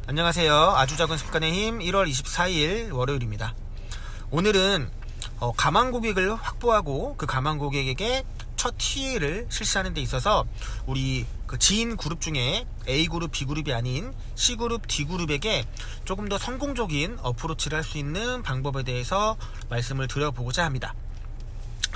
안녕하세요. 아주 작은 습관의 힘 1월 24일 월요일입니다. 오늘은 가망 고객을 확보하고 그 가망 고객에게 첫 TA를 실시하는 데 있어서 우리 그 지인 그룹 중에 A그룹, B그룹이 아닌 C그룹, D그룹에게 조금 더 성공적인 어프로치를 할 수 있는 방법에 대해서 말씀을 드려보고자 합니다.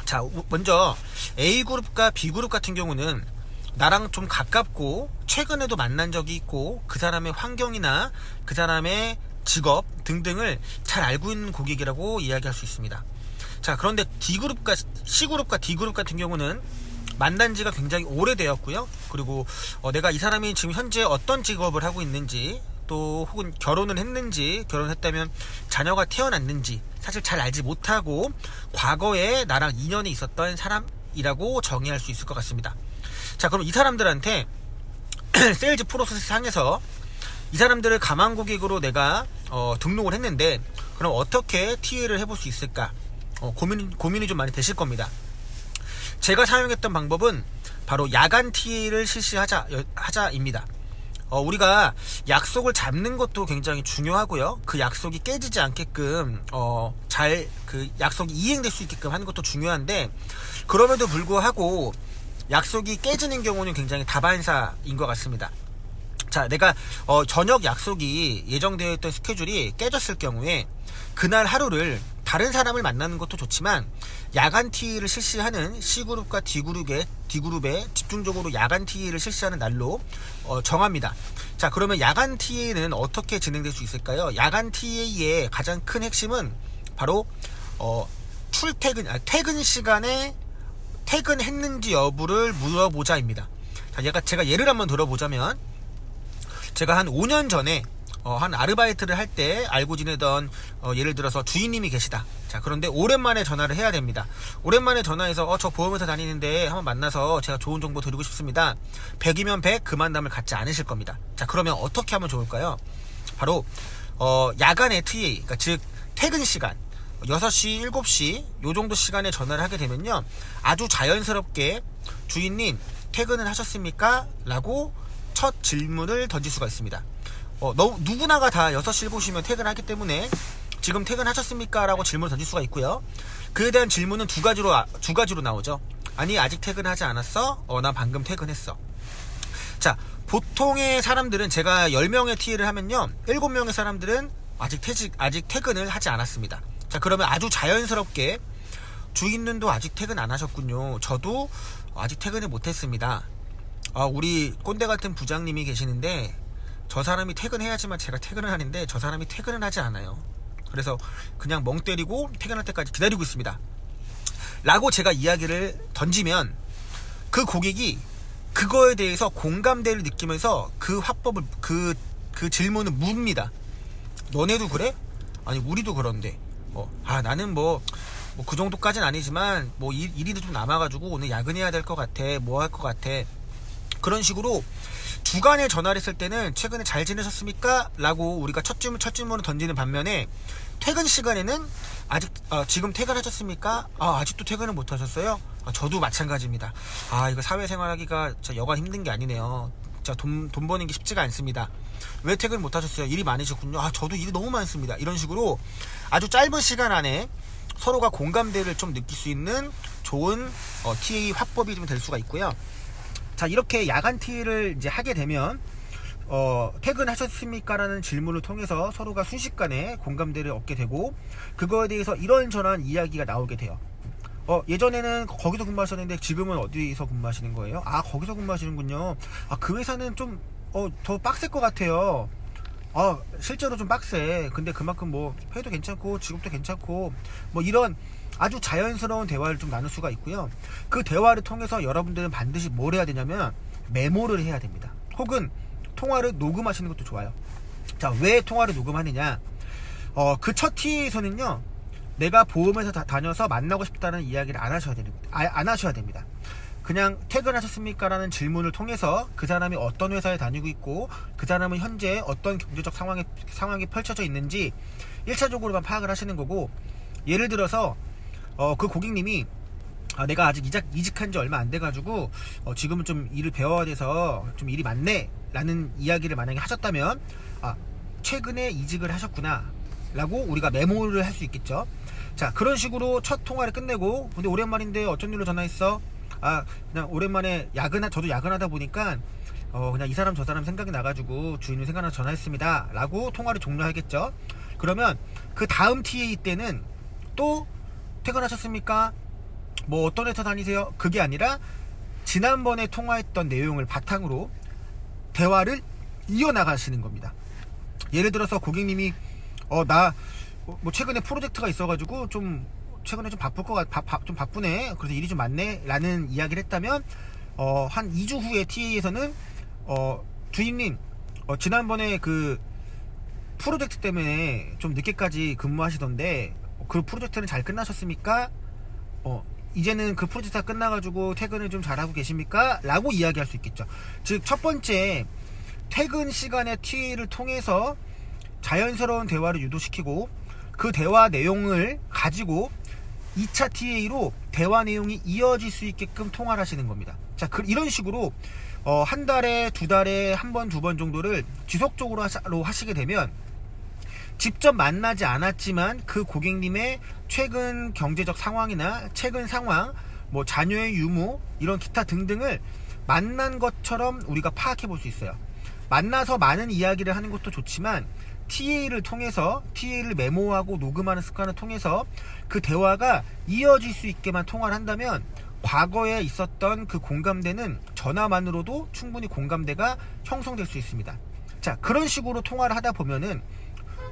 자, 먼저 A그룹과 B그룹 같은 경우는 나랑 좀 가깝고 최근에도 만난 적이 있고 그 사람의 환경이나 그 사람의 직업 등등을 잘 알고 있는 고객이라고 이야기할 수 있습니다. 자, 그런데 D그룹과 C그룹과 D그룹 같은 경우는 만난 지가 굉장히 오래되었고요. 그리고 내가 이 사람이 지금 현재 어떤 직업을 하고 있는지, 또 혹은 결혼을 했는지, 결혼했다면 자녀가 태어났는지 사실 잘 알지 못하고 과거에 나랑 인연이 있었던 사람이라고 정의할 수 있을 것 같습니다. 자, 그럼 이 사람들한테 세일즈 프로세스 상에서 이 사람들을 가망 고객으로 내가 등록을 했는데 그럼 어떻게 TA를 해볼 수 있을까? 고민이 좀 많이 되실 겁니다. 제가 사용했던 방법은 바로 야간 TA를 실시하자입니다. 우리가 약속을 잡는 것도 굉장히 중요하고요. 그 약속이 깨지지 않게끔 잘 그 약속이 이행될 수 있게끔 하는 것도 중요한데, 그럼에도 불구하고 약속이 깨지는 경우는 굉장히 다반사인 것 같습니다. 자, 내가 저녁 약속이 예정되어 있던 스케줄이 깨졌을 경우에 그날 하루를 다른 사람을 만나는 것도 좋지만 야간 TA를 실시하는 C그룹과 D그룹에 집중적으로 야간 TA를 실시하는 날로 정합니다. 자, 그러면 야간 TA는 어떻게 진행될 수 있을까요? 야간 TA의 가장 큰 핵심은 바로 퇴근 시간에 퇴근했는지 여부를 물어보자입니다. 자, 제가 예를 한번 들어보자면, 제가 한 5년 전에 한 아르바이트를 할 때 알고 지내던 예를 들어서 주인님이 계시다. 자, 그런데 오랜만에 전화를 해야 됩니다. 오랜만에 전화해서 저 보험회사 다니는데 한번 만나서 제가 좋은 정보 드리고 싶습니다. 100이면 100 그 만남을 갖지 않으실 겁니다. 자, 그러면 어떻게 하면 좋을까요? 바로 야간의 TA, 그러니까 즉 퇴근 시간 6시, 7시 요 정도 시간에 전화를 하게 되면요, 아주 자연스럽게 주인님 퇴근을 하셨습니까? 라고 첫 질문을 던질 수가 있습니다. 누구나가 다 6시, 7시면 퇴근하기 때문에 지금 퇴근하셨습니까? 라고 질문을 던질 수가 있고요. 그에 대한 질문은 두 가지로 나오죠. 아니, 아직 퇴근하지 않았어? 나 방금 퇴근했어. 자, 보통의 사람들은, 제가 10명의 TA를 하면요, 7명의 사람들은 아직 퇴근을 하지 않았습니다. 자, 그러면 아주 자연스럽게 주인님도 아직 퇴근 안 하셨군요. 저도 아직 퇴근을 못했습니다. 우리 꼰대 같은 부장님이 계시는데 저 사람이 퇴근해야지만 제가 퇴근을 하는데 저 사람이 퇴근을 하지 않아요. 그래서 그냥 멍 때리고 퇴근할 때까지 기다리고 있습니다. 라고 제가 이야기를 던지면 그 고객이 그거에 대해서 공감대를 느끼면서 그 화법을, 그 질문을 묻습니다. 너네도 그래? 아니, 우리도 그런데. 나는 그 정도까지는 아니지만 일이 좀 남아가지고 오늘 야근해야 될 것 같아. 뭐 할 것 같아. 그런 식으로 주간에 전화를 했을 때는 최근에 잘 지내셨습니까? 라고 우리가 첫 질문을 던지는 반면에, 퇴근 시간에는 지금 퇴근하셨습니까? 아직도 퇴근을 못 하셨어요? 저도 마찬가지입니다. 이거 사회생활하기가 진짜 여간 힘든 게 아니네요. 진짜 돈 버는 게 쉽지가 않습니다. 왜 퇴근 못 하셨어요? 일이 많으셨군요. 저도 일이 너무 많습니다. 이런 식으로 아주 짧은 시간 안에 서로가 공감대를 좀 느낄 수 있는 좋은 TA 화법이 좀 될 수가 있고요. 자, 이렇게 야간 TA를 이제 하게 되면 퇴근하셨습니까? 라는 질문을 통해서 서로가 순식간에 공감대를 얻게 되고, 그거에 대해서 이런저런 이야기가 나오게 돼요. 예전에는 거기서 근무하셨는데 지금은 어디서 근무하시는 거예요? 거기서 근무하시는군요. 그 회사는 좀 더 빡셀 것 같아요. 실제로 좀 빡세. 근데 그만큼 회도 괜찮고 직업도 괜찮고, 이런 아주 자연스러운 대화를 좀 나눌 수가 있고요. 그 대화를 통해서 여러분들은 반드시 뭘 해야 되냐면 메모를 해야 됩니다. 혹은 통화를 녹음하시는 것도 좋아요. 자, 왜 통화를 녹음하느냐? 그 첫 TA에서는요, 내가 보험회사 다녀서 만나고 싶다는 이야기를 안 하셔야 됩니다. 그냥 퇴근하셨습니까? 라는 질문을 통해서 그 사람이 어떤 회사에 다니고 있고 그 사람은 현재 어떤 경제적 상황이 펼쳐져 있는지 1차적으로만 파악을 하시는 거고, 예를 들어서 그 고객님이 내가 아직 이직한 지 얼마 안 돼가지고 지금은 좀 일을 배워야 돼서 좀 일이 많네 라는 이야기를 만약에 하셨다면, 최근에 이직을 하셨구나 라고 우리가 메모를 할 수 있겠죠. 자, 그런 식으로 첫 통화를 끝내고, 근데 오랜만인데 어쩐 일로 전화했어? 그냥 오랜만에 저도 야근하다 보니까 그냥 이 사람 저 사람 생각이 나가지고 주인님 생각나서 전화했습니다 라고 통화를 종료하겠죠. 그러면 그 다음 TA 때는 또 퇴근하셨습니까? 뭐 어떤 회사 다니세요? 그게 아니라 지난번에 통화했던 내용을 바탕으로 대화를 이어나가시는 겁니다. 예를 들어서 고객님이 나 뭐 최근에 프로젝트가 있어가지고 좀 최근에 좀 좀 바쁘네, 그래서 일이 좀 많네 라는 이야기를 했다면 한 2주 후에 TA에서는 주임님 지난번에 그 프로젝트 때문에 좀 늦게까지 근무하시던데 그 프로젝트는 잘 끝나셨습니까? 이제는 그 프로젝트가 끝나가지고 퇴근을 좀 잘하고 계십니까? 라고 이야기할 수 있겠죠. 즉 첫 번째, 퇴근 시간에 TA를 통해서 자연스러운 대화를 유도시키고 그 대화 내용을 가지고 2차 TA로 대화 내용이 이어질 수 있게끔 통화를 하시는 겁니다. 자, 이런 식으로 한 달에 두 달에 한 번, 두 번 정도를 지속적으로 하시게 되면 직접 만나지 않았지만 그 고객님의 최근 경제적 상황이나 최근 상황, 뭐 자녀의 유무, 이런 기타 등등을 만난 것처럼 우리가 파악해 볼 수 있어요. 만나서 많은 이야기를 하는 것도 좋지만 TA를 통해서, TA를 메모하고 녹음하는 습관을 통해서 그 대화가 이어질 수 있게만 통화를 한다면 과거에 있었던 그 공감대는 전화만으로도 충분히 공감대가 형성될 수 있습니다. 자, 그런 식으로 통화를 하다 보면은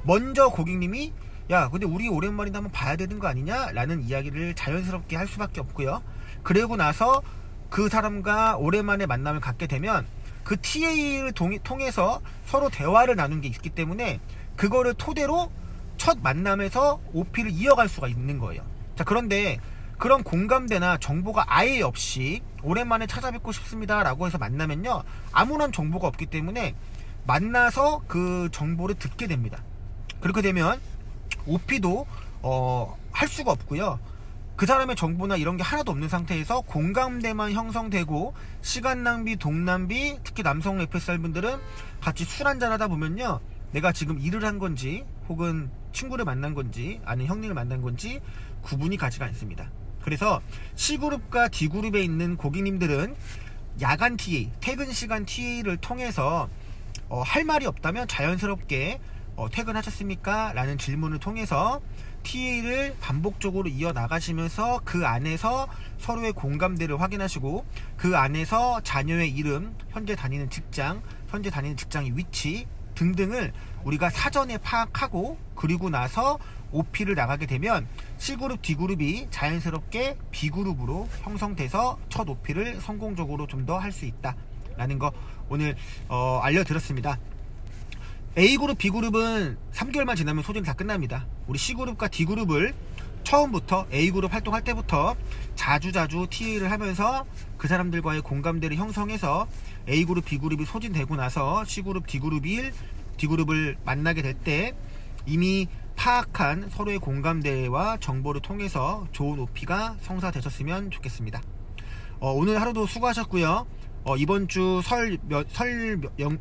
먼저 고객님이 야, 근데 우리 오랜만이다 한번 봐야 되는 거 아니냐? 라는 이야기를 자연스럽게 할 수밖에 없고요. 그리고 나서 그 사람과 오랜만에 만남을 갖게 되면 그 TA를 통해서 서로 대화를 나눈 게 있기 때문에 그거를 토대로 첫 만남에서 OP를 이어갈 수가 있는 거예요. 자, 그런데 그런 공감대나 정보가 아예 없이 오랜만에 찾아뵙고 싶습니다 라고 해서 만나면요, 아무런 정보가 없기 때문에 만나서 그 정보를 듣게 됩니다. 그렇게 되면 OP도 할 수가 없고요. 그 사람의 정보나 이런 게 하나도 없는 상태에서 공감대만 형성되고 시간 낭비, 돈 낭비, 특히 남성 FSR 분들은 같이 술 한잔 하다 보면요, 내가 지금 일을 한 건지 혹은 친구를 만난 건지 아니면 형님을 만난 건지 구분이 가지가 않습니다. 그래서 C그룹과 D그룹에 있는 고객님들은 야간 TA, 퇴근 시간 TA를 통해서 할 말이 없다면 자연스럽게 퇴근하셨습니까? 라는 질문을 통해서 TA를 반복적으로 이어나가시면서 그 안에서 서로의 공감대를 확인하시고 그 안에서 자녀의 이름, 현재 다니는 직장, 현재 다니는 직장의 위치 등등을 우리가 사전에 파악하고 그리고 나서 OP를 나가게 되면 C그룹, D그룹이 자연스럽게 B그룹으로 형성돼서 첫 OP를 성공적으로 좀 더 할 수 있다 라는 거 오늘 알려드렸습니다. A그룹, B그룹은 3개월만 지나면 소진이 다 끝납니다. 우리 C그룹과 D그룹을 처음부터 A그룹 활동할 때부터 자주자주 TA를 하면서 그 사람들과의 공감대를 형성해서 A그룹, B그룹이 소진되고 나서 C그룹, D그룹을 만나게 될 때 이미 파악한 서로의 공감대와 정보를 통해서 좋은 OP가 성사되셨으면 좋겠습니다. 오늘 하루도 수고하셨고요. 이번 주 설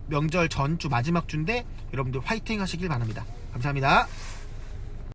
명절 전주 마지막 주인데 여러분들 화이팅 하시길 바랍니다. 감사합니다.